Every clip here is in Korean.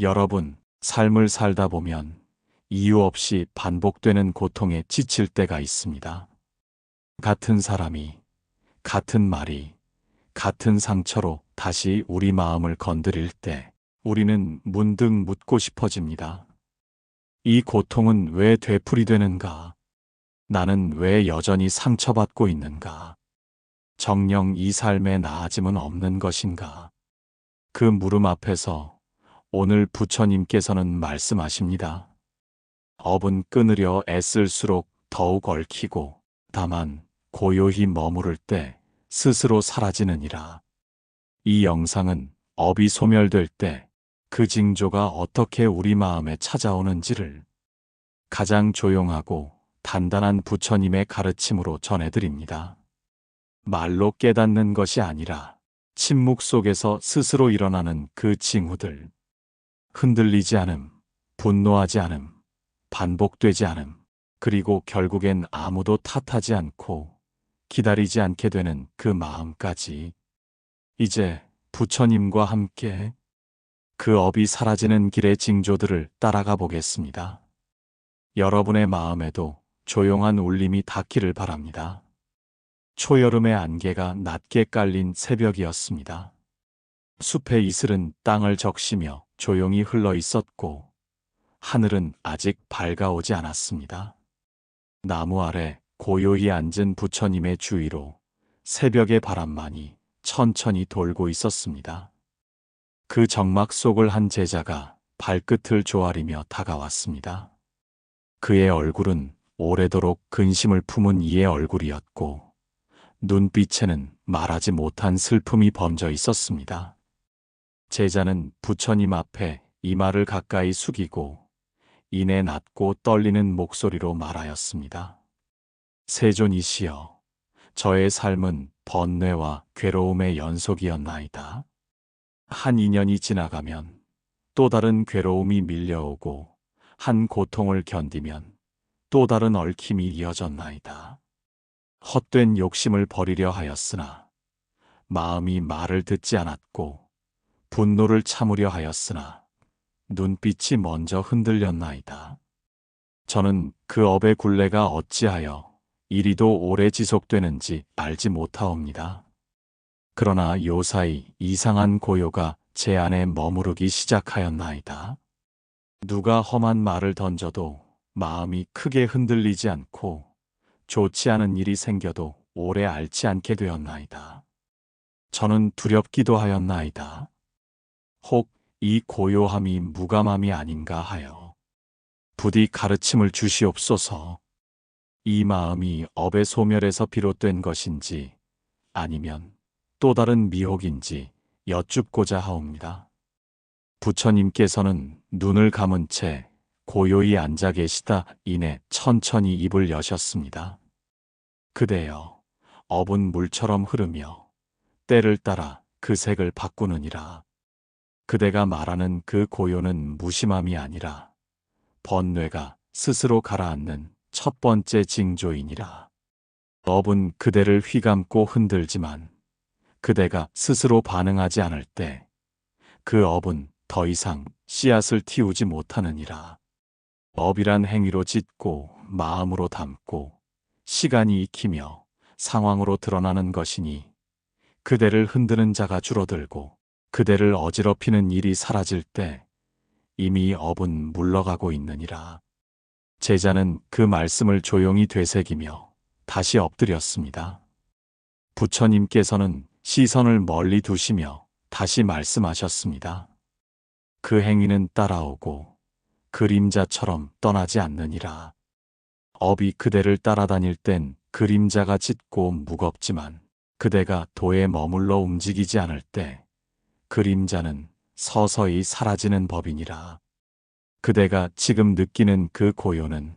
여러분, 삶을 살다 보면 이유 없이 반복되는 고통에 지칠 때가 있습니다. 같은 사람이, 같은 말이, 같은 상처로 다시 우리 마음을 건드릴 때 우리는 문득 묻고 싶어집니다. 이 고통은 왜 되풀이되는가? 나는 왜 여전히 상처받고 있는가? 정녕 이 삶에 나아짐은 없는 것인가? 그 물음 앞에서 오늘 부처님께서는 말씀하십니다. 업은 끊으려 애쓸수록 더욱 얽히고 다만 고요히 머무를 때 스스로 사라지느니라. 이 영상은 업이 소멸될 때 그 징조가 어떻게 우리 마음에 찾아오는지를 가장 조용하고 단단한 부처님의 가르침으로 전해드립니다. 말로 깨닫는 것이 아니라 침묵 속에서 스스로 일어나는 그 징후들. 흔들리지 않음, 분노하지 않음, 반복되지 않음, 그리고 결국엔 아무도 탓하지 않고 기다리지 않게 되는 그 마음까지. 이제 부처님과 함께 그 업이 사라지는 길의 징조들을 따라가 보겠습니다. 여러분의 마음에도 조용한 울림이 닿기를 바랍니다. 초여름의 안개가 낮게 깔린 새벽이었습니다. 숲의 이슬은 땅을 적시며 조용히 흘러 있었고 하늘은 아직 밝아오지 않았습니다. 나무 아래 고요히 앉은 부처님의 주위로 새벽의 바람만이 천천히 돌고 있었습니다. 그 정막 속을 한 제자가 발끝을 조아리며 다가왔습니다. 그의 얼굴은 오래도록 근심을 품은 이의 얼굴이었고 눈빛에는 말하지 못한 슬픔이 범져 있었습니다. 제자는 부처님 앞에 이마를 가까이 숙이고 이내 낮고 떨리는 목소리로 말하였습니다. 세존이시여, 저의 삶은 번뇌와 괴로움의 연속이었나이다. 한 인연이 지나가면 또 다른 괴로움이 밀려오고 한 고통을 견디면 또 다른 얽힘이 이어졌나이다. 헛된 욕심을 버리려 하였으나 마음이 말을 듣지 않았고 분노를 참으려 하였으나 눈빛이 먼저 흔들렸나이다. 저는 그 업의 굴레가 어찌하여 이리도 오래 지속되는지 알지 못하옵니다. 그러나 요사이 이상한 고요가 제 안에 머무르기 시작하였나이다. 누가 험한 말을 던져도 마음이 크게 흔들리지 않고 좋지 않은 일이 생겨도 오래 앓지 않게 되었나이다. 저는 두렵기도 하였나이다. 혹 이 고요함이 무감함이 아닌가 하여 부디 가르침을 주시옵소서. 이 마음이 업의 소멸에서 비롯된 것인지 아니면 또 다른 미혹인지 여쭙고자 하옵니다. 부처님께서는 눈을 감은 채 고요히 앉아 계시다 이내 천천히 입을 여셨습니다. 그대여, 업은 물처럼 흐르며 때를 따라 그 색을 바꾸느니라. 그대가 말하는 그 고요는 무심함이 아니라 번뇌가 스스로 가라앉는 첫 번째 징조이니라. 업은 그대를 휘감고 흔들지만 그대가 스스로 반응하지 않을 때 그 업은 더 이상 씨앗을 틔우지 못하느니라. 업이란 행위로 짓고 마음으로 담고 시간이 익히며 상황으로 드러나는 것이니 그대를 흔드는 자가 줄어들고 그대를 어지럽히는 일이 사라질 때 이미 업은 물러가고 있느니라. 제자는 그 말씀을 조용히 되새기며 다시 엎드렸습니다. 부처님께서는 시선을 멀리 두시며 다시 말씀하셨습니다. 그 행위는 따라오고 그림자처럼 떠나지 않느니라. 업이 그대를 따라다닐 땐 그림자가 짙고 무겁지만 그대가 도에 머물러 움직이지 않을 때 그림자는 서서히 사라지는 법이니라. 그대가 지금 느끼는 그 고요는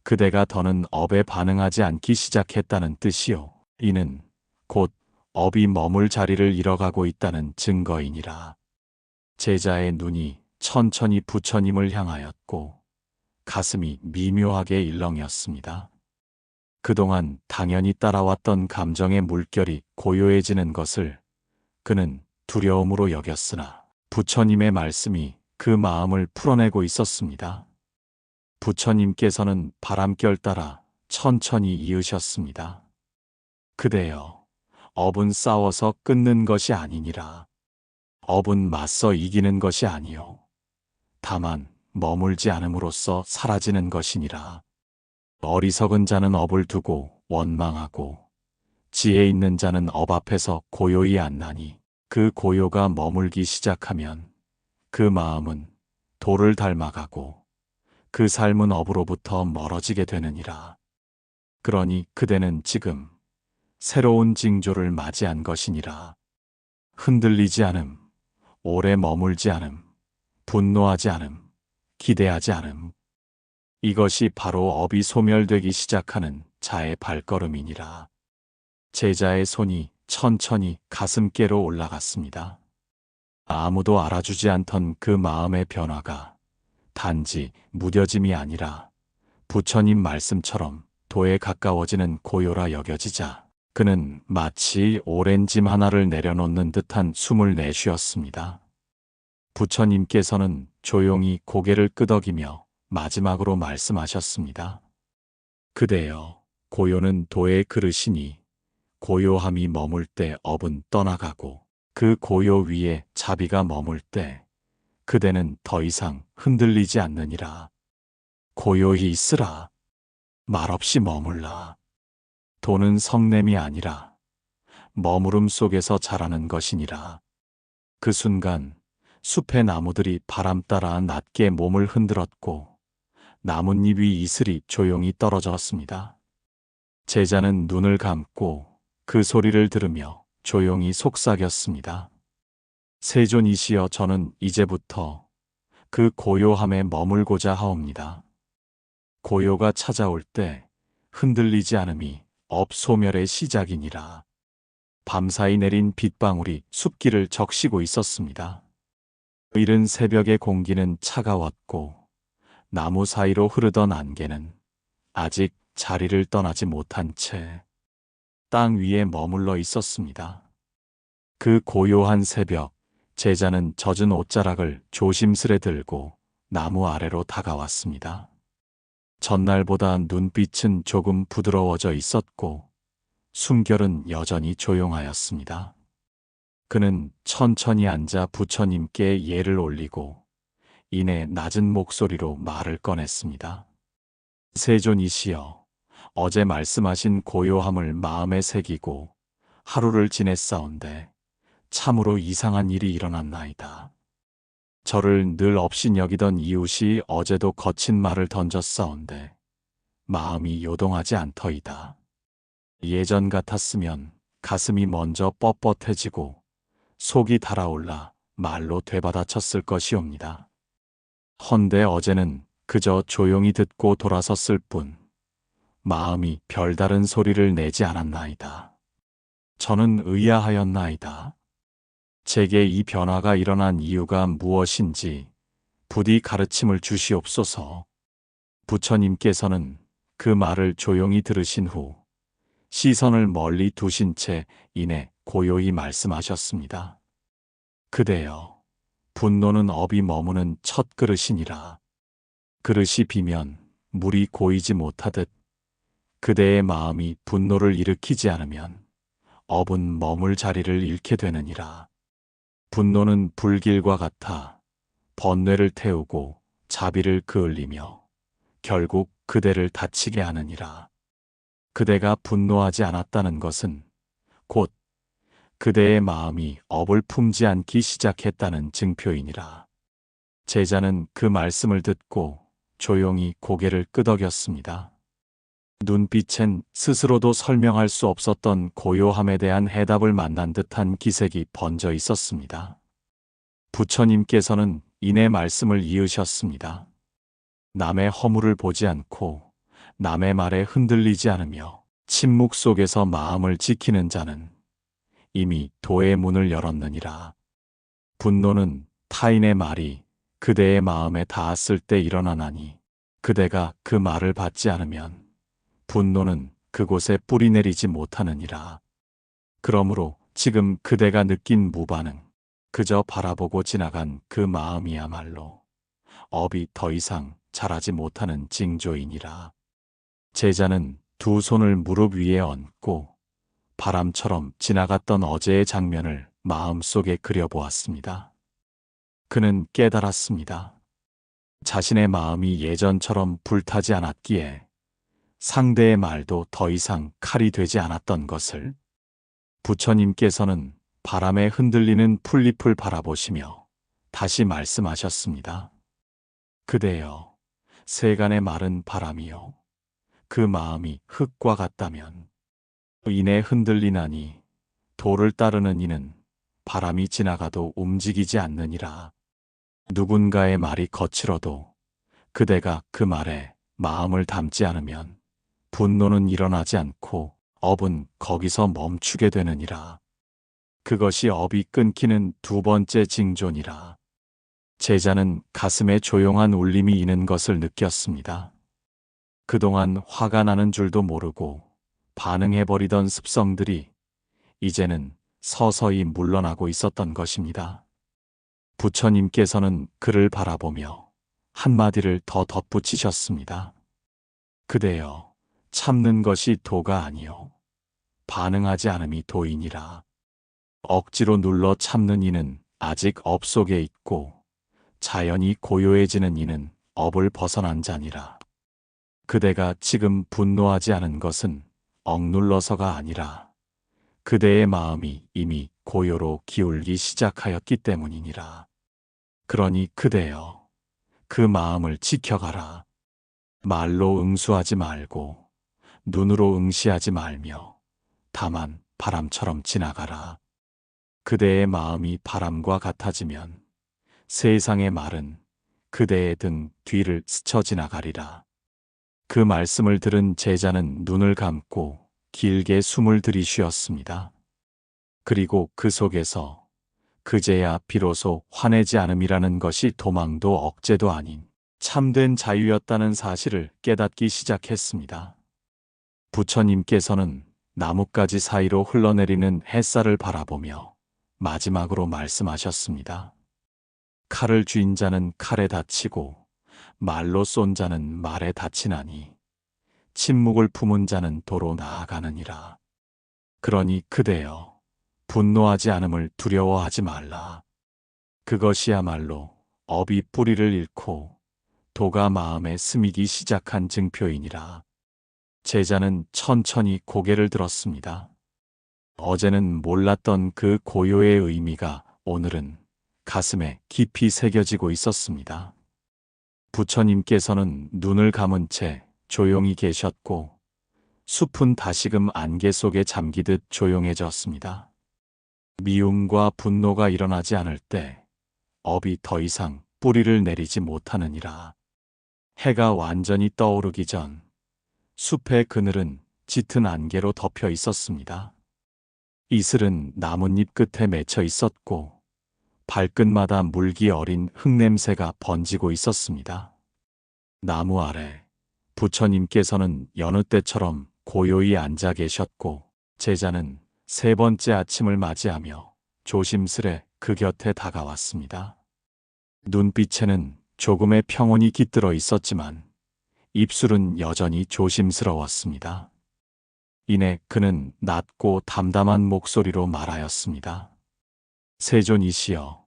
그대가 더는 업에 반응하지 않기 시작했다는 뜻이요. 이는 곧 업이 머물 자리를 잃어가고 있다는 증거이니라. 제자의 눈이 천천히 부처님을 향하였고 가슴이 미묘하게 일렁였습니다. 그동안 당연히 따라왔던 감정의 물결이 고요해지는 것을 그는 두려움으로 여겼으나 부처님의 말씀이 그 마음을 풀어내고 있었습니다. 부처님께서는 바람결 따라 천천히 이으셨습니다. 그대여, 업은 싸워서 끊는 것이 아니니라. 업은 맞서 이기는 것이 아니요. 다만 머물지 않음으로써 사라지는 것이니라. 어리석은 자는 업을 두고 원망하고 지혜 있는 자는 업 앞에서 고요히 앉나니 그 고요가 머물기 시작하면 그 마음은 도를 닮아가고 그 삶은 업으로부터 멀어지게 되느니라. 그러니 그대는 지금 새로운 징조를 맞이한 것이니라. 흔들리지 않음, 오래 머물지 않음, 분노하지 않음, 기대하지 않음. 이것이 바로 업이 소멸되기 시작하는 자의 발걸음이니라. 제자의 손이 천천히 가슴께로 올라갔습니다. 아무도 알아주지 않던 그 마음의 변화가 단지 무뎌짐이 아니라 부처님 말씀처럼 도에 가까워지는 고요라 여겨지자 그는 마치 오랜 짐 하나를 내려놓는 듯한 숨을 내쉬었습니다. 부처님께서는 조용히 고개를 끄덕이며 마지막으로 말씀하셨습니다. 그대여, 고요는 도의 그릇이니 고요함이 머물 때 업은 떠나가고 그 고요 위에 자비가 머물 때 그대는 더 이상 흔들리지 않느니라. 고요히 있으라. 말없이 머물라. 도는 성냄이 아니라 머무름 속에서 자라는 것이니라. 그 순간 숲의 나무들이 바람 따라 낮게 몸을 흔들었고 나뭇잎 위 이슬이 조용히 떨어졌습니다. 제자는 눈을 감고 그 소리를 들으며 조용히 속삭였습니다. 세존이시여, 저는 이제부터 그 고요함에 머물고자 하옵니다. 고요가 찾아올 때 흔들리지 않음이 업 소멸의 시작이니라. 밤사이 내린 빗방울이 숲길을 적시고 있었습니다. 이른 새벽의 공기는 차가웠고 나무 사이로 흐르던 안개는 아직 자리를 떠나지 못한 채 땅 위에 머물러 있었습니다. 그 고요한 새벽, 제자는 젖은 옷자락을 조심스레 들고 나무 아래로 다가왔습니다. 전날보다 눈빛은 조금 부드러워져 있었고 숨결은 여전히 조용하였습니다. 그는 천천히 앉아 부처님께 예를 올리고 이내 낮은 목소리로 말을 꺼냈습니다. 세존이시여, 어제 말씀하신 고요함을 마음에 새기고 하루를 지냈사온데 참으로 이상한 일이 일어났나이다. 저를 늘 업신 여기던 이웃이 어제도 거친 말을 던졌사온데 마음이 요동하지 않더이다. 예전 같았으면 가슴이 먼저 뻣뻣해지고 속이 달아올라 말로 되받아쳤을 것이옵니다. 헌데 어제는 그저 조용히 듣고 돌아섰을 뿐 마음이 별다른 소리를 내지 않았나이다. 저는 의아하였나이다. 제게 이 변화가 일어난 이유가 무엇인지 부디 가르침을 주시옵소서. 부처님께서는 그 말을 조용히 들으신 후 시선을 멀리 두신 채 이내 고요히 말씀하셨습니다. 그대여, 분노는 업이 머무는 첫 그릇이니라. 그릇이 비면 물이 고이지 못하듯 그대의 마음이 분노를 일으키지 않으면 업은 머물 자리를 잃게 되느니라. 분노는 불길과 같아 번뇌를 태우고 자비를 그을리며 결국 그대를 다치게 하느니라. 그대가 분노하지 않았다는 것은 곧 그대의 마음이 업을 품지 않기 시작했다는 증표이니라. 제자는 그 말씀을 듣고 조용히 고개를 끄덕였습니다. 눈빛엔 스스로도 설명할 수 없었던 고요함에 대한 해답을 만난 듯한 기색이 번져 있었습니다. 부처님께서는 이내 말씀을 이으셨습니다. 남의 허물을 보지 않고 남의 말에 흔들리지 않으며 침묵 속에서 마음을 지키는 자는 이미 도의 문을 열었느니라. 분노는 타인의 말이 그대의 마음에 닿았을 때 일어나나니 그대가 그 말을 받지 않으면 분노는 그곳에 뿌리내리지 못하느니라. 그러므로 지금 그대가 느낀 무반응, 그저 바라보고 지나간 그 마음이야말로 업이 더 이상 자라지 못하는 징조이니라. 제자는 두 손을 무릎 위에 얹고 바람처럼 지나갔던 어제의 장면을 마음속에 그려보았습니다. 그는 깨달았습니다. 자신의 마음이 예전처럼 불타지 않았기에 상대의 말도 더 이상 칼이 되지 않았던 것을. 부처님께서는 바람에 흔들리는 풀잎을 바라보시며 다시 말씀하셨습니다. 그대여, 세간의 마른 바람이요. 그 마음이 흙과 같다면 이내 흔들리나니 도를 따르는 이는 바람이 지나가도 움직이지 않느니라. 누군가의 말이 거칠어도 그대가 그 말에 마음을 담지 않으면 분노는 일어나지 않고 업은 거기서 멈추게 되느니라. 그것이 업이 끊기는 두 번째 징조니라. 제자는 가슴에 조용한 울림이 있는 것을 느꼈습니다. 그동안 화가 나는 줄도 모르고 반응해버리던 습성들이 이제는 서서히 물러나고 있었던 것입니다. 부처님께서는 그를 바라보며 한마디를 더 덧붙이셨습니다. 그대여, 참는 것이 도가 아니요 반응하지 않음이 도이니라. 억지로 눌러 참는 이는 아직 업 속에 있고 자연히 고요해지는 이는 업을 벗어난 자니라. 그대가 지금 분노하지 않은 것은 억눌러서가 아니라 그대의 마음이 이미 고요로 기울기 시작하였기 때문이니라. 그러니 그대여, 그 마음을 지켜가라. 말로 응수하지 말고 눈으로 응시하지 말며 다만 바람처럼 지나가라. 그대의 마음이 바람과 같아지면 세상의 말은 그대의 등 뒤를 스쳐 지나가리라. 그 말씀을 들은 제자는 눈을 감고 길게 숨을 들이쉬었습니다. 그리고 그 속에서 그제야 비로소 화내지 않음이라는 것이 도망도 억제도 아닌 참된 자유였다는 사실을 깨닫기 시작했습니다. 부처님께서는 나뭇가지 사이로 흘러내리는 햇살을 바라보며 마지막으로 말씀하셨습니다. 칼을 쥔 자는 칼에 다치고 말로 쏜 자는 말에 다치나니 침묵을 품은 자는 도로 나아가느니라. 그러니 그대여, 분노하지 않음을 두려워하지 말라. 그것이야말로 업이 뿌리를 잃고 도가 마음에 스미기 시작한 증표이니라. 제자는 천천히 고개를 들었습니다. 어제는 몰랐던 그 고요의 의미가 오늘은 가슴에 깊이 새겨지고 있었습니다. 부처님께서는 눈을 감은 채 조용히 계셨고 숲은 다시금 안개 속에 잠기듯 조용해졌습니다. 미움과 분노가 일어나지 않을 때 업이 더 이상 뿌리를 내리지 못하느니라. 해가 완전히 떠오르기 전 숲의 그늘은 짙은 안개로 덮여 있었습니다. 이슬은 나뭇잎 끝에 맺혀 있었고 발끝마다 물기 어린 흙냄새가 번지고 있었습니다. 나무 아래 부처님께서는 여느 때처럼 고요히 앉아 계셨고 제자는 세 번째 아침을 맞이하며 조심스레 그 곁에 다가왔습니다. 눈빛에는 조금의 평온이 깃들어 있었지만 입술은 여전히 조심스러웠습니다. 이내 그는 낮고 담담한 목소리로 말하였습니다. 세존이시여,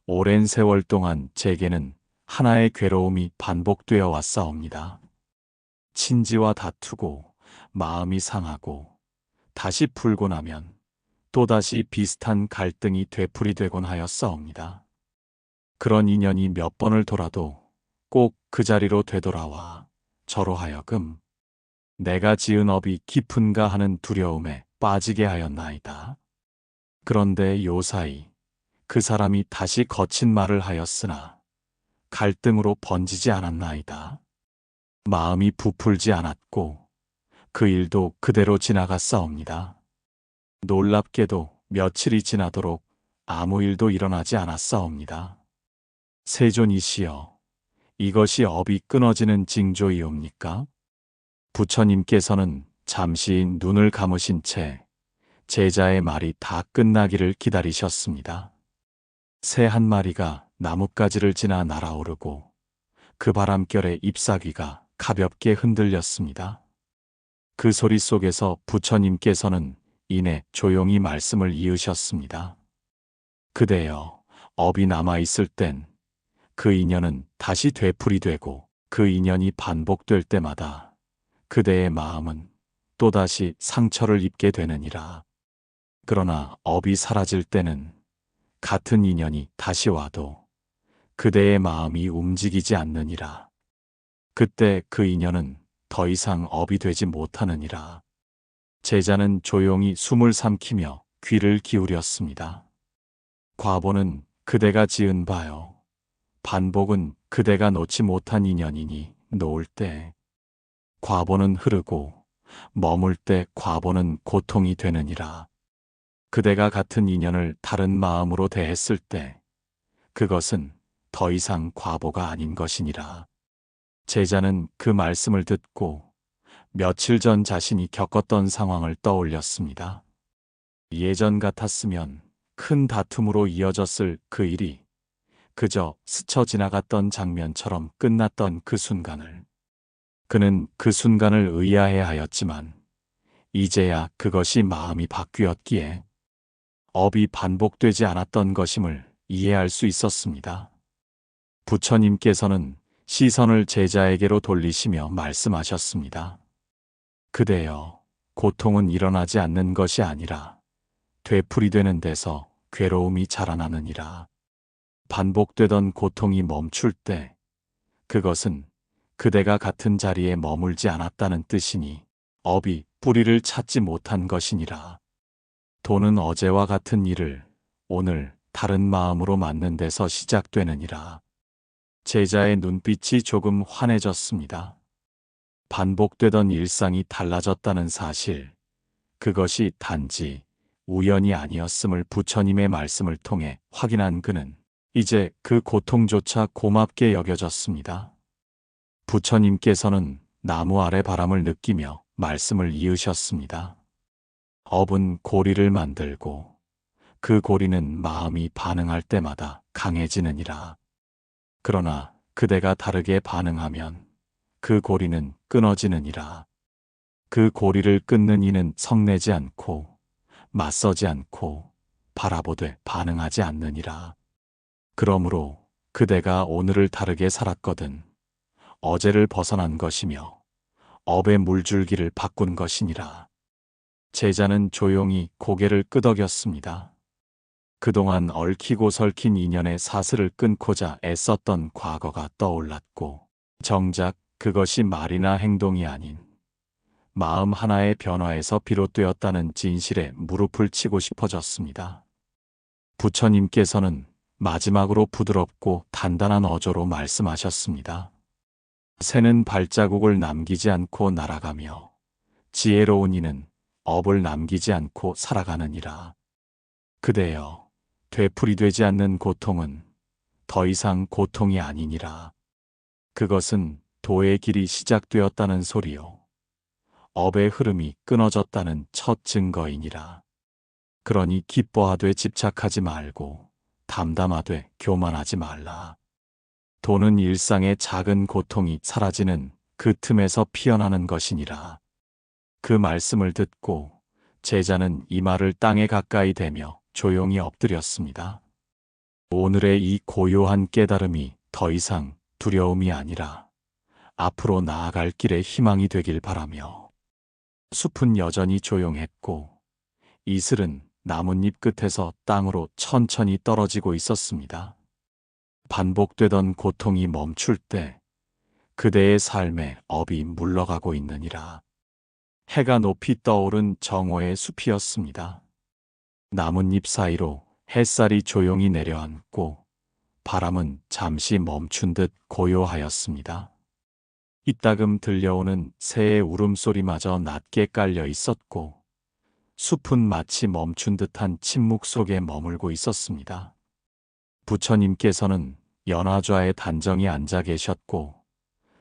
오랜 세월 동안 제게는 하나의 괴로움이 반복되어 왔사옵니다. 친지와 다투고 마음이 상하고 다시 풀고 나면 또다시 비슷한 갈등이 되풀이되곤 하였사옵니다. 그런 인연이 몇 번을 돌아도 꼭 그 자리로 되돌아와 저로 하여금 내가 지은 업이 깊은가 하는 두려움에 빠지게 하였나이다. 그런데 요사이 그 사람이 다시 거친 말을 하였으나 갈등으로 번지지 않았나이다. 마음이 부풀지 않았고 그 일도 그대로 지나갔사옵니다. 놀랍게도 며칠이 지나도록 아무 일도 일어나지 않았사옵니다. 세존이시여, 이것이 업이 끊어지는 징조이옵니까? 부처님께서는 잠시 눈을 감으신 채 제자의 말이 다 끝나기를 기다리셨습니다. 새 한 마리가 나뭇가지를 지나 날아오르고 그 바람결에 잎사귀가 가볍게 흔들렸습니다. 그 소리 속에서 부처님께서는 이내 조용히 말씀을 이으셨습니다. 그대여, 업이 남아있을 땐 그 인연은 다시 되풀이되고 그 인연이 반복될 때마다 그대의 마음은 또다시 상처를 입게 되느니라. 그러나 업이 사라질 때는 같은 인연이 다시 와도 그대의 마음이 움직이지 않느니라. 그때 그 인연은 더 이상 업이 되지 못하느니라. 제자는 조용히 숨을 삼키며 귀를 기울였습니다. 과보는 그대가 지은 바요. 반복은 그대가 놓지 못한 인연이니 놓을 때 과보는 흐르고 머물 때 과보는 고통이 되느니라. 그대가 같은 인연을 다른 마음으로 대했을 때 그것은 더 이상 과보가 아닌 것이니라. 제자는 그 말씀을 듣고 며칠 전 자신이 겪었던 상황을 떠올렸습니다. 예전 같았으면 큰 다툼으로 이어졌을 그 일이 그저 스쳐 지나갔던 장면처럼 끝났던 그 순간을 그는 그 순간을 의아해하였지만 이제야 그것이 마음이 바뀌었기에 업이 반복되지 않았던 것임을 이해할 수 있었습니다. 부처님께서는 시선을 제자에게로 돌리시며 말씀하셨습니다. 그대여, 고통은 일어나지 않는 것이 아니라 되풀이되는 데서 괴로움이 자라나느니라. 반복되던 고통이 멈출 때 그것은 그대가 같은 자리에 머물지 않았다는 뜻이니 업이 뿌리를 찾지 못한 것이니라. 도는 어제와 같은 일을 오늘 다른 마음으로 맞는 데서 시작되느니라. 제자의 눈빛이 조금 환해졌습니다. 반복되던 일상이 달라졌다는 사실, 그것이 단지 우연이 아니었음을 부처님의 말씀을 통해 확인한 그는 이제 그 고통조차 고맙게 여겨졌습니다. 부처님께서는 나무 아래 바람을 느끼며 말씀을 이으셨습니다. 업은 고리를 만들고 그 고리는 마음이 반응할 때마다 강해지느니라. 그러나 그대가 다르게 반응하면 그 고리는 끊어지느니라. 그 고리를 끊는 이는 성내지 않고 맞서지 않고 바라보되 반응하지 않느니라. 그러므로 그대가 오늘을 다르게 살았거든 어제를 벗어난 것이며 업의 물줄기를 바꾼 것이니라. 제자는 조용히 고개를 끄덕였습니다. 그동안 얽히고 설킨 인연의 사슬을 끊고자 애썼던 과거가 떠올랐고 정작 그것이 말이나 행동이 아닌 마음 하나의 변화에서 비롯되었다는 진실에 무릎을 치고 싶어졌습니다. 부처님께서는 마지막으로 부드럽고 단단한 어조로 말씀하셨습니다. 새는 발자국을 남기지 않고 날아가며 지혜로운 이는 업을 남기지 않고 살아가느니라. 그대여, 되풀이되지 않는 고통은 더 이상 고통이 아니니라. 그것은 도의 길이 시작되었다는 소리요. 업의 흐름이 끊어졌다는 첫 증거이니라. 그러니 기뻐하되 집착하지 말고 담담하되 교만하지 말라. 도는 일상의 작은 고통이 사라지는 그 틈에서 피어나는 것이니라. 그 말씀을 듣고 제자는 이마를 땅에 가까이 대며 조용히 엎드렸습니다. 오늘의 이 고요한 깨달음이 더 이상 두려움이 아니라 앞으로 나아갈 길의 희망이 되길 바라며 숲은 여전히 조용했고 이슬은 나뭇잎 끝에서 땅으로 천천히 떨어지고 있었습니다. 반복되던 고통이 멈출 때 그대의 삶에 업이 물러가고 있느니라. 해가 높이 떠오른 정오의 숲이었습니다. 나뭇잎 사이로 햇살이 조용히 내려앉고 바람은 잠시 멈춘 듯 고요하였습니다. 이따금 들려오는 새의 울음소리마저 낮게 깔려 있었고 숲은 마치 멈춘 듯한 침묵 속에 머물고 있었습니다. 부처님께서는 연화좌에 단정히 앉아 계셨고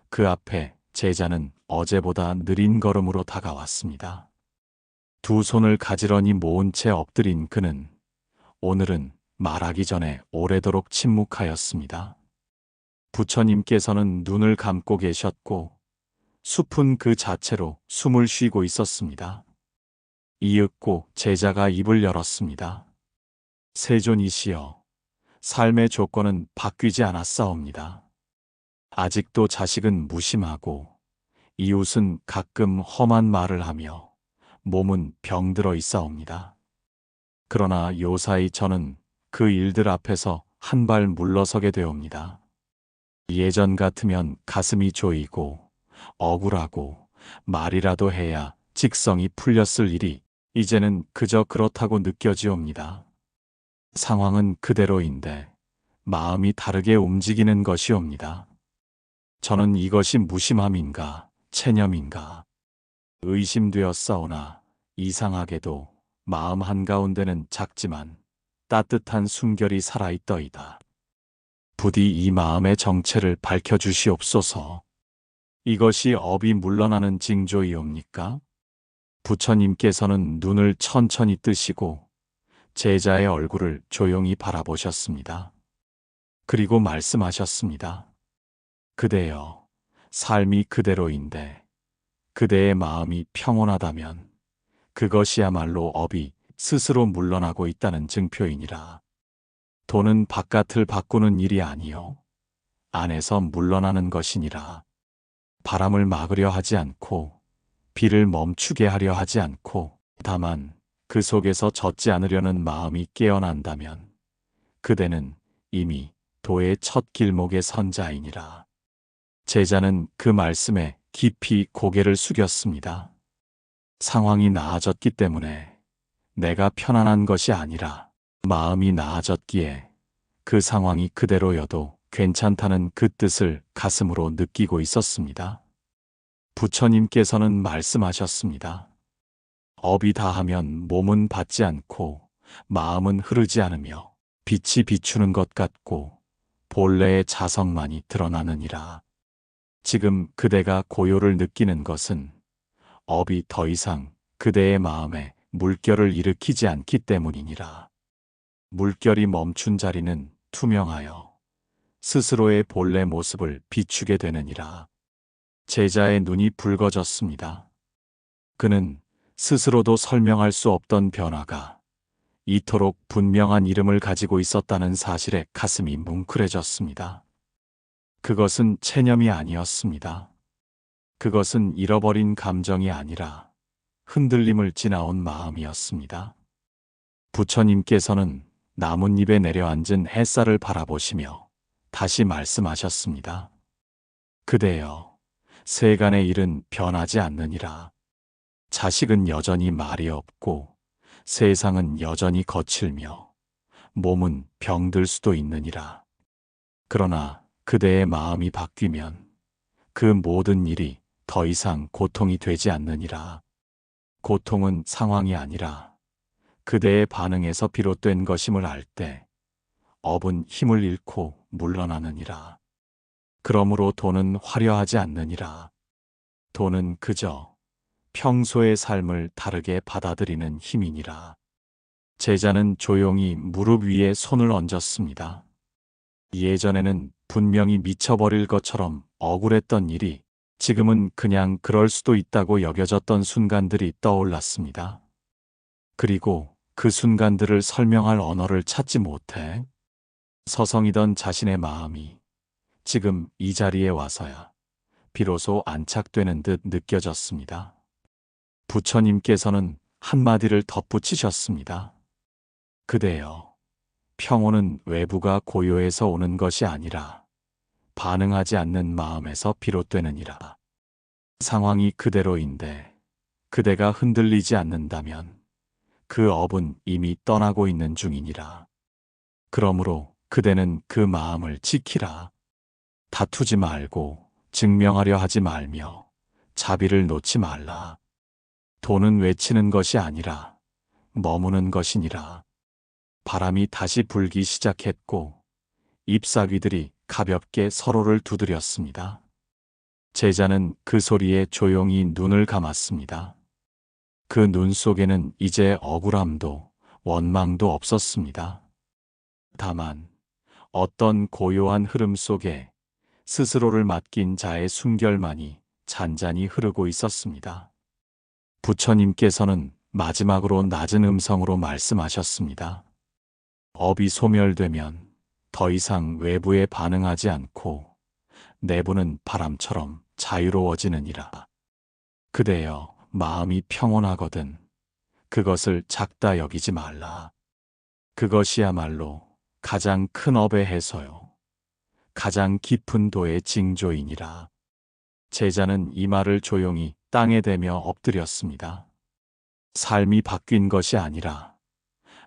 그 앞에 제자는 어제보다 느린 걸음으로 다가왔습니다. 두 손을 가지런히 모은 채 엎드린 그는 오늘은 말하기 전에 오래도록 침묵하였습니다. 부처님께서는 눈을 감고 계셨고 숲은 그 자체로 숨을 쉬고 있었습니다. 이윽고 제자가 입을 열었습니다. 세존이시여, 삶의 조건은 바뀌지 않았사옵니다. 아직도 자식은 무심하고 이웃은 가끔 험한 말을 하며 몸은 병들어 있사옵니다. 그러나 요사이 저는 그 일들 앞에서 한 발 물러서게 되옵니다. 예전 같으면 가슴이 조이고 억울하고 말이라도 해야 직성이 풀렸을 일이 이제는 그저 그렇다고 느껴지옵니다. 상황은 그대로인데 마음이 다르게 움직이는 것이옵니다. 저는 이것이 무심함인가 체념인가 의심되었사오나 이상하게도 마음 한가운데는 작지만 따뜻한 숨결이 살아있더이다. 부디 이 마음의 정체를 밝혀주시옵소서. 이것이 업이 물러나는 징조이옵니까? 부처님께서는 눈을 천천히 뜨시고 제자의 얼굴을 조용히 바라보셨습니다. 그리고 말씀하셨습니다. 그대여, 삶이 그대로인데 그대의 마음이 평온하다면 그것이야말로 업이 스스로 물러나고 있다는 증표이니라. 돈은 바깥을 바꾸는 일이 아니요 안에서 물러나는 것이니라. 바람을 막으려 하지 않고 비를 멈추게 하려 하지 않고 다만 그 속에서 젖지 않으려는 마음이 깨어난다면 그대는 이미 도의 첫 길목에 선 자이니라. 제자는 그 말씀에 깊이 고개를 숙였습니다. 상황이 나아졌기 때문에 내가 편안한 것이 아니라 마음이 나아졌기에 그 상황이 그대로여도 괜찮다는 그 뜻을 가슴으로 느끼고 있었습니다. 부처님께서는 말씀하셨습니다. 업이 다하면 몸은 받지 않고 마음은 흐르지 않으며 빛이 비추는 것 같고 본래의 자성만이 드러나느니라. 지금 그대가 고요를 느끼는 것은 업이 더 이상 그대의 마음에 물결을 일으키지 않기 때문이니라. 물결이 멈춘 자리는 투명하여 스스로의 본래 모습을 비추게 되느니라. 제자의 눈이 붉어졌습니다. 그는 스스로도 설명할 수 없던 변화가 이토록 분명한 이름을 가지고 있었다는 사실에 가슴이 뭉클해졌습니다. 그것은 체념이 아니었습니다. 그것은 잃어버린 감정이 아니라 흔들림을 지나온 마음이었습니다. 부처님께서는 나뭇잎에 내려앉은 햇살을 바라보시며 다시 말씀하셨습니다. 그대여, 세간의 일은 변하지 않느니라. 자식은 여전히 말이 없고 세상은 여전히 거칠며 몸은 병들 수도 있느니라. 그러나 그대의 마음이 바뀌면 그 모든 일이 더 이상 고통이 되지 않느니라. 고통은 상황이 아니라 그대의 반응에서 비롯된 것임을 알 때 업은 힘을 잃고 물러나느니라. 그러므로 돈은 화려하지 않느니라. 돈은 그저 평소의 삶을 다르게 받아들이는 힘이니라. 제자는 조용히 무릎 위에 손을 얹었습니다. 예전에는 분명히 미쳐버릴 것처럼 억울했던 일이 지금은 그냥 그럴 수도 있다고 여겨졌던 순간들이 떠올랐습니다. 그리고 그 순간들을 설명할 언어를 찾지 못해 서성이던 자신의 마음이 지금 이 자리에 와서야 비로소 안착되는 듯 느껴졌습니다. 부처님께서는 한마디를 덧붙이셨습니다. 그대여, 평온은 외부가 고요해서 오는 것이 아니라 반응하지 않는 마음에서 비롯되느니라. 상황이 그대로인데 그대가 흔들리지 않는다면 그 업은 이미 떠나고 있는 중이니라. 그러므로 그대는 그 마음을 지키라. 다투지 말고 증명하려 하지 말며 자비를 놓지 말라. 돈은 외치는 것이 아니라 머무는 것이니라. 바람이 다시 불기 시작했고 잎사귀들이 가볍게 서로를 두드렸습니다. 제자는 그 소리에 조용히 눈을 감았습니다. 그 눈 속에는 이제 억울함도 원망도 없었습니다. 다만 어떤 고요한 흐름 속에 스스로를 맡긴 자의 숨결만이 잔잔히 흐르고 있었습니다. 부처님께서는 마지막으로 낮은 음성으로 말씀하셨습니다. 업이 소멸되면 더 이상 외부에 반응하지 않고 내부는 바람처럼 자유로워지느니라. 그대여, 마음이 평온하거든 그것을 작다 여기지 말라. 그것이야말로 가장 큰 업의 해소요, 가장 깊은 도의 징조이니라. 제자는 이 말을 조용히 땅에 대며 엎드렸습니다. 삶이 바뀐 것이 아니라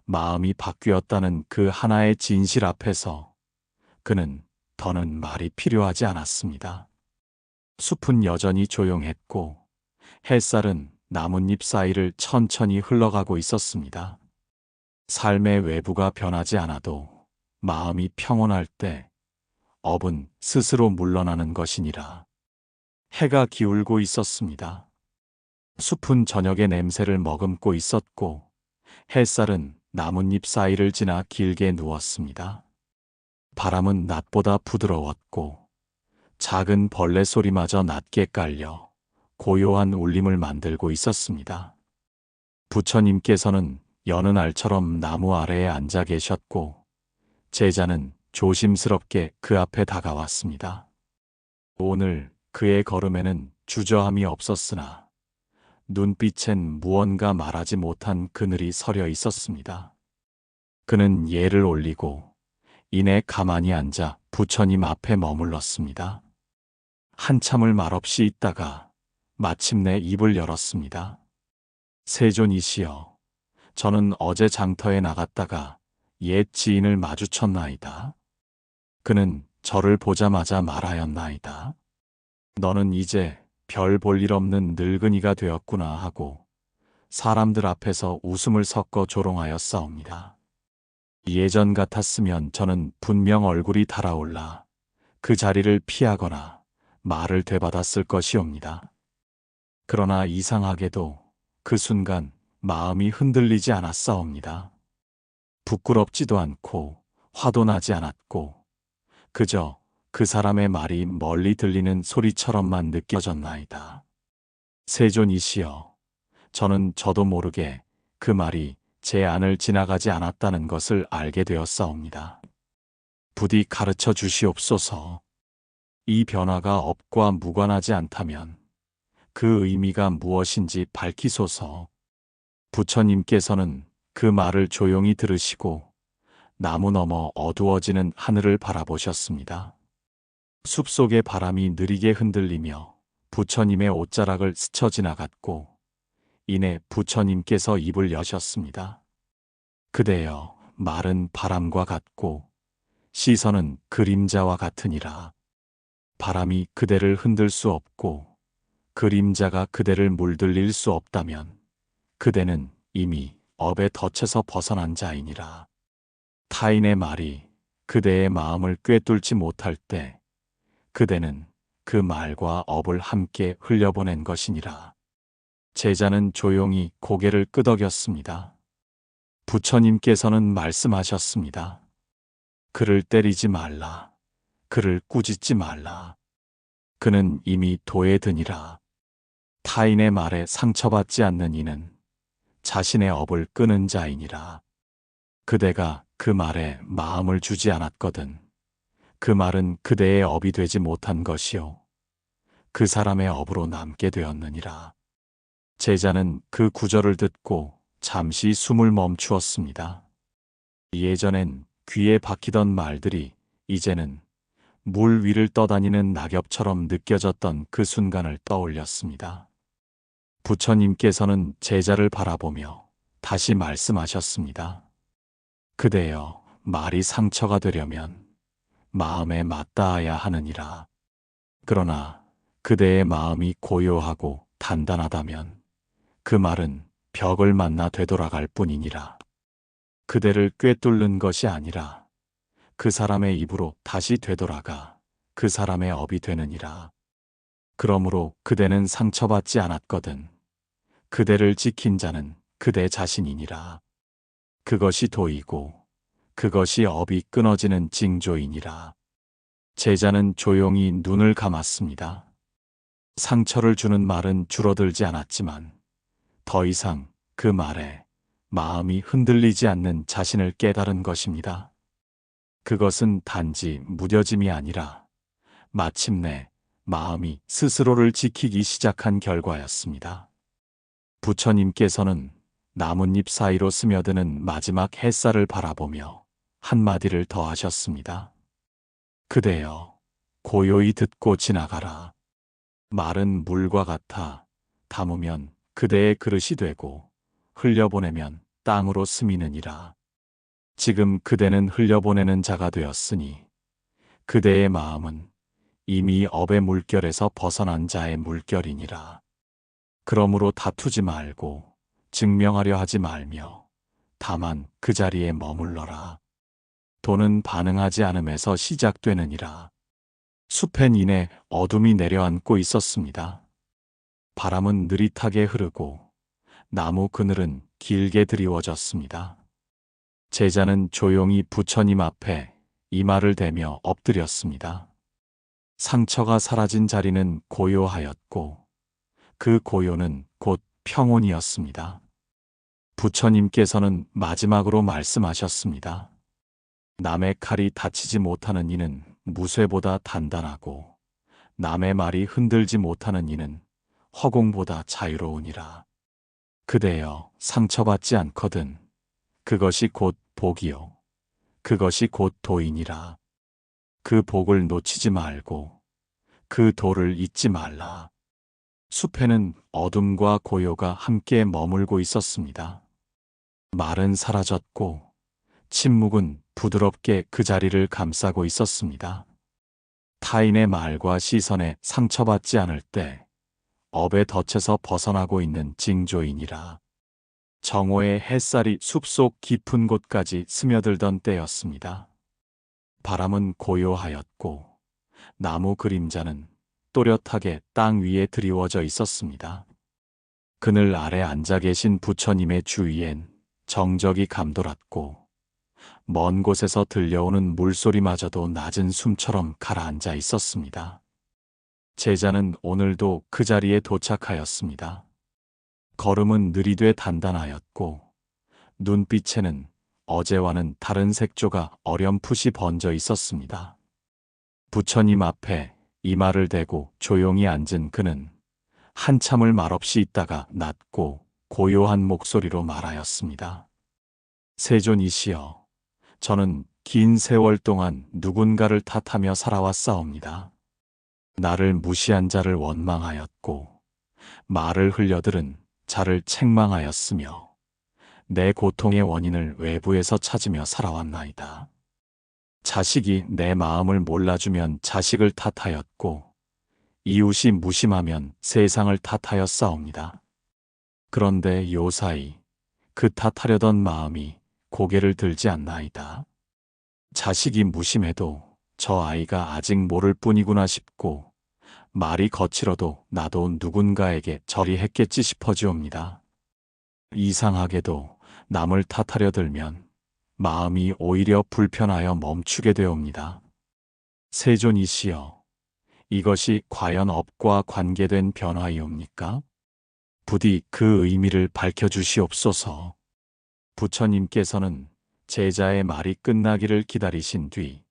마음이 바뀌었다는 그 하나의 진실 앞에서 그는 더는 말이 필요하지 않았습니다. 숲은 여전히 조용했고 햇살은 나뭇잎 사이를 천천히 흘러가고 있었습니다. 삶의 외부가 변하지 않아도 마음이 평온할 때 업은 스스로 물러나는 것이니라. 해가 기울고 있었습니다. 숲은 저녁의 냄새를 머금고 있었고 햇살은 나뭇잎 사이를 지나 길게 누웠습니다. 바람은 낮보다 부드러웠고 작은 벌레 소리마저 낮게 깔려 고요한 울림을 만들고 있었습니다. 부처님께서는 여느 날처럼 나무 아래에 앉아 계셨고 제자는 조심스럽게 그 앞에 다가왔습니다. 오늘 그의 걸음에는 주저함이 없었으나 눈빛엔 무언가 말하지 못한 그늘이 서려 있었습니다. 그는 예를 올리고 이내 가만히 앉아 부처님 앞에 머물렀습니다. 한참을 말없이 있다가 마침내 입을 열었습니다. 세존이시여, 저는 어제 장터에 나갔다가 옛 지인을 마주쳤나이다. 그는 저를 보자마자 말하였나이다. 너는 이제 별 볼 일 없는 늙은이가 되었구나 하고 사람들 앞에서 웃음을 섞어 조롱하였사옵니다. 예전 같았으면 저는 분명 얼굴이 달아올라 그 자리를 피하거나 말을 되받았을 것이옵니다. 그러나 이상하게도 그 순간 마음이 흔들리지 않았사옵니다. 부끄럽지도 않고 화도 나지 않았고 그저 그 사람의 말이 멀리 들리는 소리처럼만 느껴졌나이다. 세존이시여, 저는 저도 모르게 그 말이 제 안을 지나가지 않았다는 것을 알게 되었사옵니다. 부디 가르쳐 주시옵소서. 이 변화가 업과 무관하지 않다면 그 의미가 무엇인지 밝히소서. 부처님께서는 그 말을 조용히 들으시고 나무 너머 어두워지는 하늘을 바라보셨습니다. 숲속의 바람이 느리게 흔들리며 부처님의 옷자락을 스쳐 지나갔고 이내 부처님께서 입을 여셨습니다. 그대여, 말은 바람과 같고 시선은 그림자와 같으니라. 바람이 그대를 흔들 수 없고 그림자가 그대를 물들일 수 없다면 그대는 이미 업에 덫에서 벗어난 자이니라. 타인의 말이 그대의 마음을 꿰뚫지 못할 때 그대는 그 말과 업을 함께 흘려보낸 것이니라. 제자는 조용히 고개를 끄덕였습니다. 부처님께서는 말씀하셨습니다. 그를 때리지 말라. 그를 꾸짖지 말라. 그는 이미 도에 드니라. 타인의 말에 상처받지 않는 이는 자신의 업을 끄는 자이니라. 그대가 그 말에 마음을 주지 않았거든 그 말은 그대의 업이 되지 못한 것이요, 그 사람의 업으로 남게 되었느니라. 제자는 그 구절을 듣고 잠시 숨을 멈추었습니다. 예전엔 귀에 박히던 말들이 이제는 물 위를 떠다니는 낙엽처럼 느껴졌던 그 순간을 떠올렸습니다. 부처님께서는 제자를 바라보며 다시 말씀하셨습니다. 그대여, 말이 상처가 되려면 마음에 맞닿아야 하느니라. 그러나 그대의 마음이 고요하고 단단하다면 그 말은 벽을 만나 되돌아갈 뿐이니라. 그대를 꿰뚫는 것이 아니라 그 사람의 입으로 다시 되돌아가 그 사람의 업이 되느니라. 그러므로 그대는 상처받지 않았거든 그대를 지킨 자는 그대 자신이니라. 그것이 도이고 그것이 업이 끊어지는 징조이니라. 제자는 조용히 눈을 감았습니다. 상처를 주는 말은 줄어들지 않았지만 더 이상 그 말에 마음이 흔들리지 않는 자신을 깨달은 것입니다. 그것은 단지 무뎌짐이 아니라 마침내 마음이 스스로를 지키기 시작한 결과였습니다. 부처님께서는 나뭇잎 사이로 스며드는 마지막 햇살을 바라보며 한마디를 더 하셨습니다. 그대여, 고요히 듣고 지나가라. 말은 물과 같아 담으면 그대의 그릇이 되고 흘려보내면 땅으로 스미느니라. 지금 그대는 흘려보내는 자가 되었으니 그대의 마음은 이미 업의 물결에서 벗어난 자의 물결이니라. 그러므로 다투지 말고 증명하려 하지 말며 다만 그 자리에 머물러라. 도는 반응하지 않음에서 시작되느니라. 숲엔 이내 어둠이 내려앉고 있었습니다. 바람은 느릿하게 흐르고 나무 그늘은 길게 드리워졌습니다. 제자는 조용히 부처님 앞에 이마를 대며 엎드렸습니다. 상처가 사라진 자리는 고요하였고 그 고요는 곧 평온이었습니다. 부처님께서는 마지막으로 말씀하셨습니다. 남의 칼이 다치지 못하는 이는 무쇠보다 단단하고 남의 말이 흔들지 못하는 이는 허공보다 자유로우니라. 그대여, 상처받지 않거든 그것이 곧 복이요 그것이 곧 도이니라. 그 복을 놓치지 말고 그 도를 잊지 말라. 숲에는 어둠과 고요가 함께 머물고 있었습니다. 말은 사라졌고 침묵은 부드럽게 그 자리를 감싸고 있었습니다. 타인의 말과 시선에 상처받지 않을 때 업의 덫에서 벗어나고 있는 징조이니라. 정오의 햇살이 숲속 깊은 곳까지 스며들던 때였습니다. 바람은 고요하였고 나무 그림자는 또렷하게 땅 위에 드리워져 있었습니다. 그늘 아래 앉아 계신 부처님의 주위엔 정적이 감돌았고 먼 곳에서 들려오는 물소리마저도 낮은 숨처럼 가라앉아 있었습니다. 제자는 오늘도 그 자리에 도착하였습니다. 걸음은 느리되 단단하였고 눈빛에는 어제와는 다른 색조가 어렴풋이 번져 있었습니다. 부처님 앞에 이마를 대고 조용히 앉은 그는 한참을 말없이 있다가 낮고 고요한 목소리로 말하였습니다. 세존이시여, 저는 긴 세월 동안 누군가를 탓하며 살아왔사옵니다. 나를 무시한 자를 원망하였고 말을 흘려들은 자를 책망하였으며 내 고통의 원인을 외부에서 찾으며 살아왔나이다. 자식이 내 마음을 몰라주면 자식을 탓하였고 이웃이 무심하면 세상을 탓하였사옵니다. 그런데 요사이 그 탓하려던 마음이 고개를 들지 않나이다. 자식이 무심해도 저 아이가 아직 모를 뿐이구나 싶고 말이 거칠어도 나도 누군가에게 저리 했겠지 싶어지옵니다. 이상하게도 남을 탓하려 들면 마음이 오히려 불편하여 멈추게 되옵니다. 세존이시여, 이것이 과연 업과 관계된 변화이옵니까? 부디 그 의미를 밝혀주시옵소서. 부처님께서는 제자의 말이 끝나기를 기다리신 뒤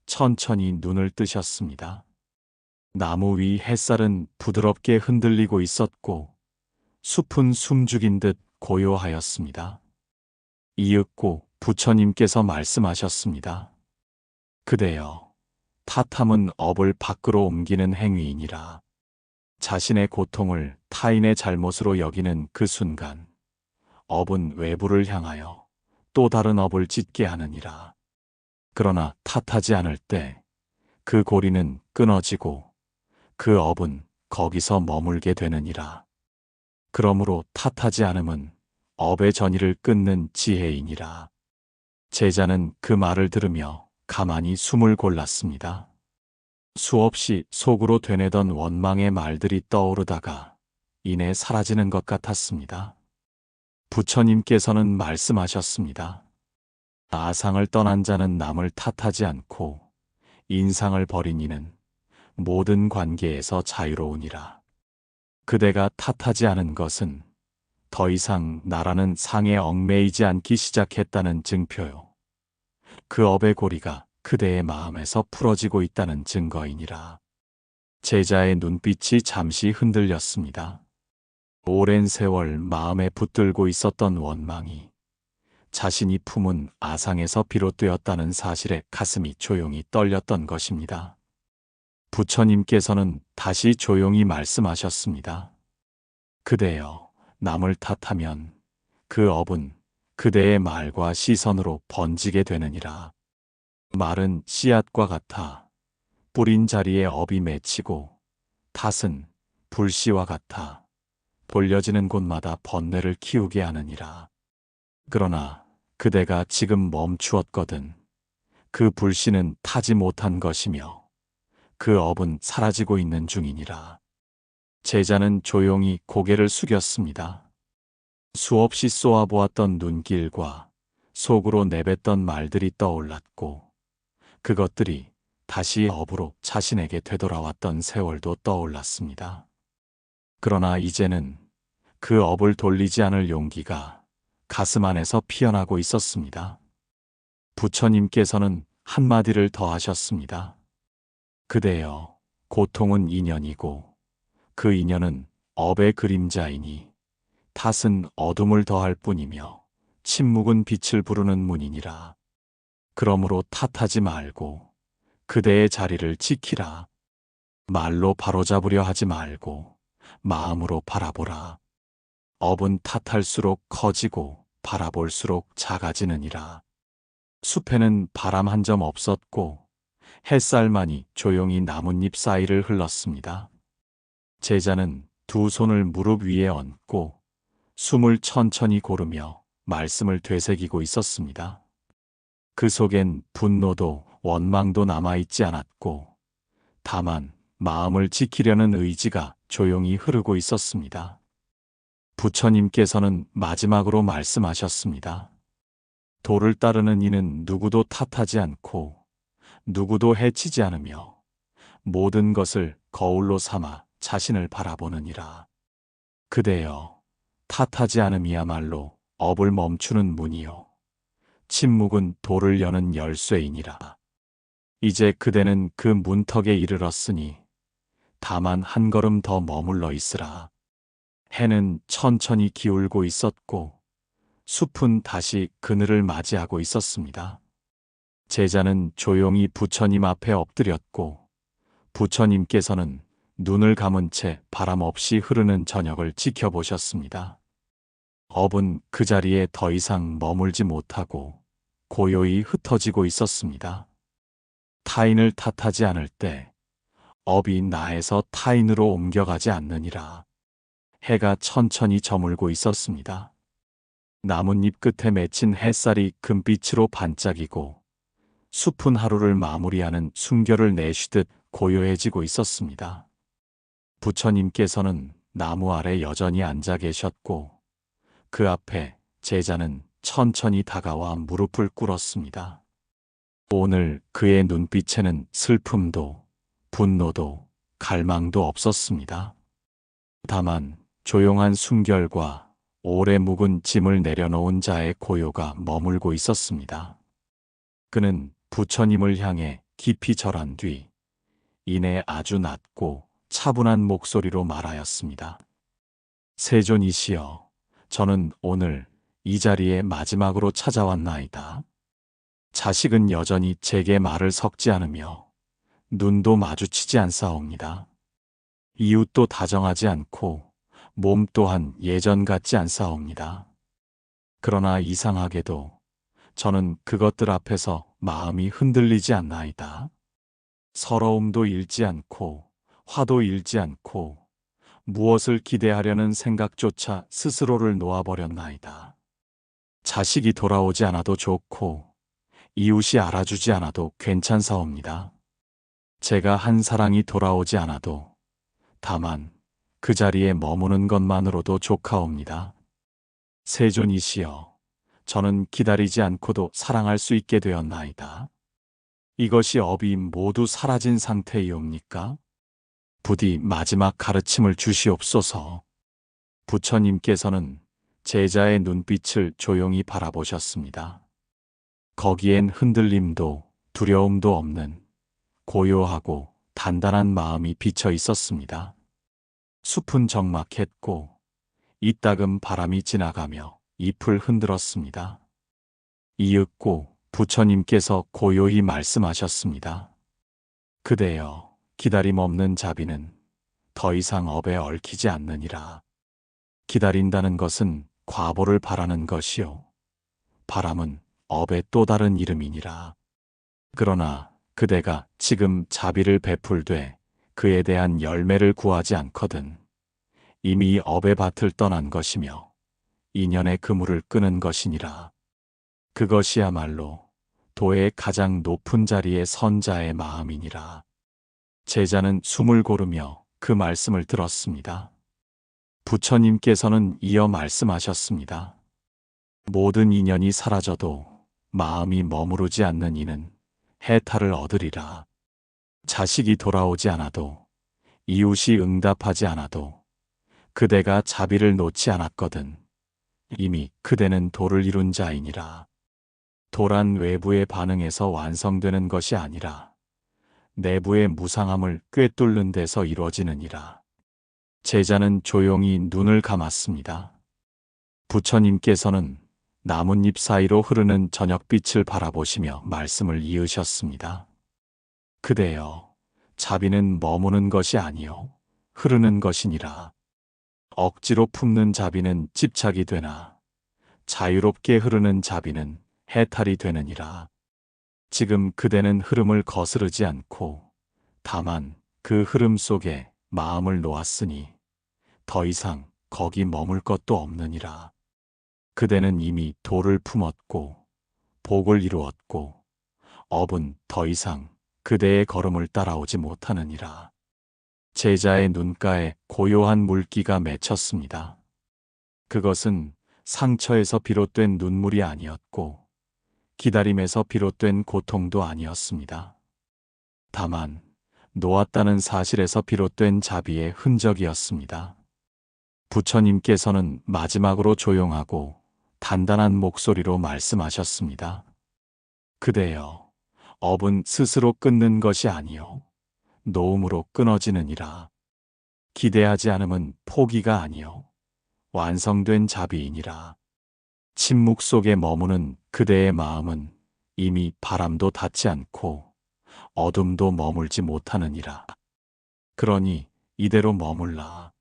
천천히 눈을 뜨셨습니다. 나무 위 햇살은 부드럽게 흔들리고 있었고 숲은 숨죽인 듯 고요하였습니다. 이윽고 부처님께서 말씀하셨습니다. 그대여, 탓함은 업을 밖으로 옮기는 행위이니라. 자신의 고통을 타인의 잘못으로 여기는 그 순간 업은 외부를 향하여 또 다른 업을 짓게 하느니라. 그러나 탓하지 않을 때 그 고리는 끊어지고 그 업은 거기서 머물게 되느니라. 그러므로 탓하지 않음은 업의 전이를 끊는 지혜이니라. 제자는 그 말을 들으며 가만히 숨을 골랐습니다. 수없이 속으로 되뇌던 원망의 말들이 떠오르다가 이내 사라지는 것 같았습니다. 부처님께서는 말씀하셨습니다. 아상을 떠난 자는 남을 탓하지 않고 인상을 버린 이는 모든 관계에서 자유로우니라. 그대가 탓하지 않은 것은 더 이상 나라는 상에 얽매이지 않기 시작했다는 증표요. 그 업의 고리가 그대의 마음에서 풀어지고 있다는 증거이니라. 제자의 눈빛이 잠시 흔들렸습니다. 오랜 세월 마음에 붙들고 있었던 원망이 자신이 품은 아상에서 비롯되었다는 사실에 가슴이 조용히 떨렸던 것입니다. 부처님께서는 다시 조용히 말씀하셨습니다. 그대여, 남을 탓하면 그 업은 그대의 말과 시선으로 번지게 되느니라. 말은 씨앗과 같아 뿌린 자리에 업이 맺히고 탓은 불씨와 같아 돌려지는 곳마다 번뇌를 키우게 하느니라. 그러나 그대가 지금 멈추었거든 그 불씨는 타지 못한 것이며 그 업은 사라지고 있는 중이니라. 제자는 조용히 고개를 숙였습니다. 수없이 쏘아보았던 눈길과 속으로 내뱉던 말들이 떠올랐고 그것들이 다시 업으로 자신에게 되돌아왔던 세월도 떠올랐습니다. 그러나 이제는 그 업을 돌리지 않을 용기가 가슴 안에서 피어나고 있었습니다. 부처님께서는 한마디를 더 하셨습니다. 그대여, 고통은 인연이고 그 인연은 업의 그림자이니 탓은 어둠을 더할 뿐이며 침묵은 빛을 부르는 문이니라. 그러므로 탓하지 말고 그대의 자리를 지키라. 말로 바로잡으려 하지 말고 마음으로 바라보라. 업은 탓할수록 커지고 바라볼수록 작아지느니라. 숲에는 바람 한 점 없었고 햇살만이 조용히 나뭇잎 사이를 흘렀습니다. 제자는 두 손을 무릎 위에 얹고 숨을 천천히 고르며 말씀을 되새기고 있었습니다. 그 속엔 분노도 원망도 남아있지 않았고 다만 마음을 지키려는 의지가 조용히 흐르고 있었습니다. 부처님께서는 마지막으로 말씀하셨습니다. 도를 따르는 이는 누구도 탓하지 않고 누구도 해치지 않으며 모든 것을 거울로 삼아 자신을 바라보느니라. 그대여, 탓하지 않음이야말로 업을 멈추는 문이요 침묵은 도를 여는 열쇠이니라. 이제 그대는 그 문턱에 이르렀으니 다만 한 걸음 더 머물러 있으라. 해는 천천히 기울고 있었고 숲은 다시 그늘을 맞이하고 있었습니다. 제자는 조용히 부처님 앞에 엎드렸고 부처님께서는 눈을 감은 채 바람 없이 흐르는 저녁을 지켜보셨습니다. 업은 그 자리에 더 이상 머물지 못하고 고요히 흩어지고 있었습니다. 타인을 탓하지 않을 때 업이 나에서 타인으로 옮겨가지 않느니라. 해가 천천히 저물고 있었습니다. 나뭇잎 끝에 맺힌 햇살이 금빛으로 반짝이고 숲은 하루를 마무리하는 숨결을 내쉬듯 고요해지고 있었습니다. 부처님께서는 나무 아래 여전히 앉아 계셨고 그 앞에 제자는 천천히 다가와 무릎을 꿇었습니다. 오늘 그의 눈빛에는 슬픔도 분노도 갈망도 없었습니다. 다만 조용한 숨결과 오래 묵은 짐을 내려놓은 자의 고요가 머물고 있었습니다. 그는 부처님을 향해 깊이 절한 뒤 이내 아주 낮고 차분한 목소리로 말하였습니다. 세존이시여, 저는 오늘 이 자리에 마지막으로 찾아왔나이다. 자식은 여전히 제게 말을 섞지 않으며 눈도 마주치지 않사옵니다. 이웃도 다정하지 않고 몸 또한 예전 같지 않사옵니다. 그러나 이상하게도 저는 그것들 앞에서 마음이 흔들리지 않나이다. 서러움도 잃지 않고 화도 잃지 않고 무엇을 기대하려는 생각조차 스스로를 놓아버렸나이다. 자식이 돌아오지 않아도 좋고 이웃이 알아주지 않아도 괜찮사옵니다. 제가 한 사랑이 돌아오지 않아도 다만 그 자리에 머무는 것만으로도 좋카옵니다. 세존이시여, 저는 기다리지 않고도 사랑할 수 있게 되었나이다. 이것이 업이 모두 사라진 상태이옵니까? 부디 마지막 가르침을 주시옵소서. 부처님께서는 제자의 눈빛을 조용히 바라보셨습니다. 거기엔 흔들림도 두려움도 없는 고요하고 단단한 마음이 비쳐 있었습니다. 숲은 적막했고 이따금 바람이 지나가며 잎을 흔들었습니다. 이윽고 부처님께서 고요히 말씀하셨습니다. 그대여, 기다림 없는 자비는 더 이상 업에 얽히지 않느니라. 기다린다는 것은 과보를 바라는 것이요. 바람은 업의 또 다른 이름이니라. 그러나 그대가 지금 자비를 베풀되 그에 대한 열매를 구하지 않거든 이미 업의 밭을 떠난 것이며 인연의 그물을 끄는 것이니라. 그것이야말로 도의 가장 높은 자리의 선자의 마음이니라. 제자는 숨을 고르며 그 말씀을 들었습니다. 부처님께서는 이어 말씀하셨습니다. 모든 인연이 사라져도 마음이 머무르지 않는 이는 해탈을 얻으리라. 자식이 돌아오지 않아도 이웃이 응답하지 않아도 그대가 자비를 놓지 않았거든 이미 그대는 도를 이룬 자이니라. 도란 외부의 반응에서 완성되는 것이 아니라 내부의 무상함을 꿰뚫는 데서 이루어지느니라. 제자는 조용히 눈을 감았습니다. 부처님께서는 나뭇잎 사이로 흐르는 저녁빛을 바라보시며 말씀을 이으셨습니다. 그대여, 자비는 머무는 것이 아니요 흐르는 것이니라. 억지로 품는 자비는 집착이 되나 자유롭게 흐르는 자비는 해탈이 되느니라. 지금 그대는 흐름을 거스르지 않고 다만 그 흐름 속에 마음을 놓았으니 더 이상 거기 머물 것도 없느니라. 그대는 이미 도를 품었고 복을 이루었고 업은 더 이상 그대의 걸음을 따라오지 못하느니라. 제자의 눈가에 고요한 물기가 맺혔습니다. 그것은 상처에서 비롯된 눈물이 아니었고 기다림에서 비롯된 고통도 아니었습니다. 다만 놓았다는 사실에서 비롯된 자비의 흔적이었습니다. 부처님께서는 마지막으로 조용하고 단단한 목소리로 말씀하셨습니다. 그대여, 업은 스스로 끊는 것이 아니요 놓음으로 끊어지느니라. 기대하지 않음은 포기가 아니요 완성된 자비이니라. 침묵 속에 머무는 그대의 마음은 이미 바람도 닿지 않고 어둠도 머물지 못하느니라. 그러니 이대로 머물라.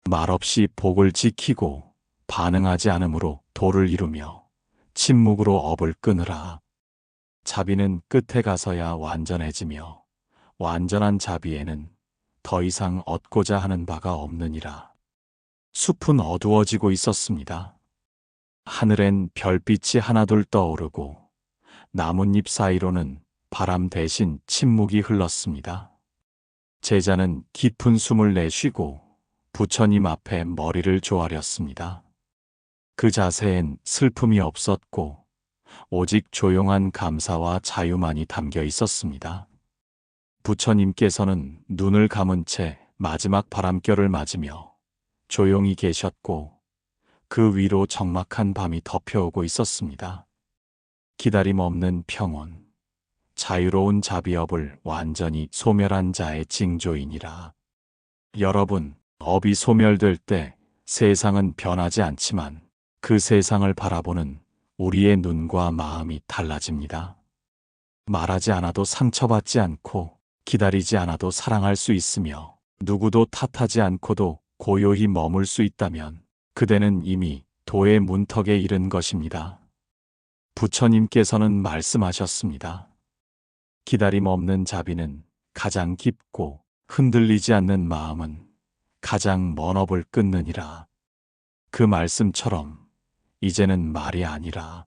말없이 복을 지키고 반응하지 않음으로 도를 이루며 침묵으로 업을 끊으라. 자비는 끝에 가서야 완전해지며 완전한 자비에는 더 이상 얻고자 하는 바가 없느니라. 숲은 어두워지고 있었습니다. 하늘엔 별빛이 하나둘 떠오르고 나뭇잎 사이로는 바람 대신 침묵이 흘렀습니다. 제자는 깊은 숨을 내쉬고 부처님 앞에 머리를 조아렸습니다. 그 자세엔 슬픔이 없었고 오직 조용한 감사와 자유만이 담겨 있었습니다. 부처님께서는 눈을 감은 채 마지막 바람결을 맞으며 조용히 계셨고 그 위로 적막한 밤이 덮여오고 있었습니다. 기다림 없는 평온, 자유로운 자비업을 완전히 소멸한 자의 징조이니라. 여러분, 업이 소멸될 때 세상은 변하지 않지만 그 세상을 바라보는 우리의 눈과 마음이 달라집니다. 말하지 않아도 상처받지 않고 기다리지 않아도 사랑할 수 있으며 누구도 탓하지 않고도 고요히 머물 수 있다면 그대는 이미 도의 문턱에 이른 것입니다. 부처님께서는 말씀하셨습니다. 기다림 없는 자비는 가장 깊고 흔들리지 않는 마음은 가장 먼 업을 끊느니라. 그 말씀처럼 이제는 말이 아니라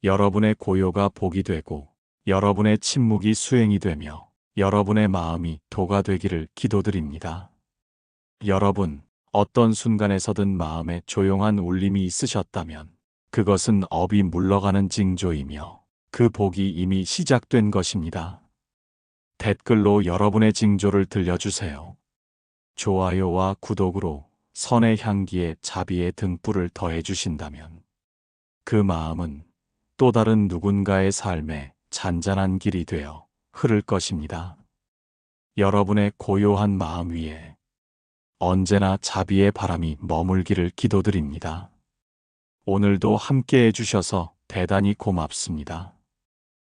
여러분의 고요가 복이 되고 여러분의 침묵이 수행이 되며 여러분의 마음이 도가 되기를 기도드립니다. 여러분, 어떤 순간에서든 마음에 조용한 울림이 있으셨다면 그것은 업이 물러가는 징조이며 그 복이 이미 시작된 것입니다. 댓글로 여러분의 징조를 들려주세요. 좋아요와 구독으로 선의 향기에 자비의 등불을 더해주신다면 그 마음은 또 다른 누군가의 삶에 잔잔한 길이 되어 흐를 것입니다. 여러분의 고요한 마음 위에 언제나 자비의 바람이 머물기를 기도드립니다. 오늘도 함께 해주셔서 대단히 고맙습니다.